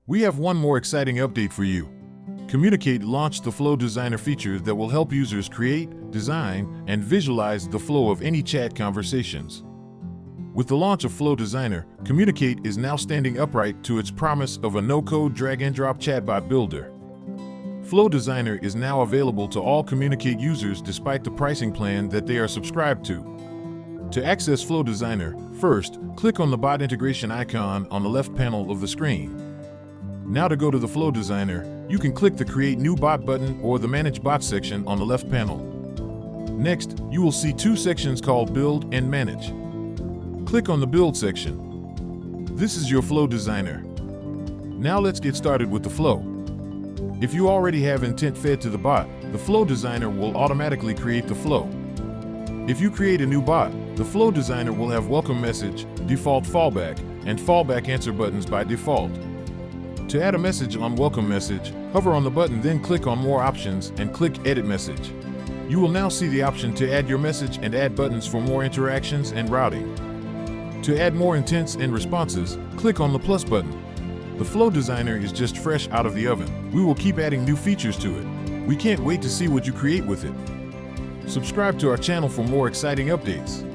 We have one more exciting update for you. Kommunicate launched the Flow Designer feature that will help users create, design, and visualize the flow of any chat conversations. With the launch of Flow Designer, Kommunicate is now standing upright to its promise of a no-code drag-and-drop chatbot builder. Flow Designer is now available to all Kommunicate users despite the pricing plan that they are subscribed to. To access Flow Designer, first, click on the bot integration icon on the left panel of the screen. Now to go to the Flow Designer, you can click the Create New Bot button or the Manage Bot section on the left panel. Next, you will see two sections called Build and Manage. Click on the Build section. This is your Flow Designer. Now let's get started with the flow. If you already have intent fed to the bot, the Flow Designer will automatically create the flow. If you create a new bot, the Flow Designer will have welcome message, default fallback, and fallback answer buttons by default. To add a message on welcome message, hover on the button, then click on more options and click edit message. You will now see the option to add your message and add buttons for more interactions and routing. To add more intents and responses, click on the plus button. The Flow Designer is just fresh out of the oven. We will keep adding new features to it. We can't wait to see what you create with it. Subscribe to our channel for more exciting updates.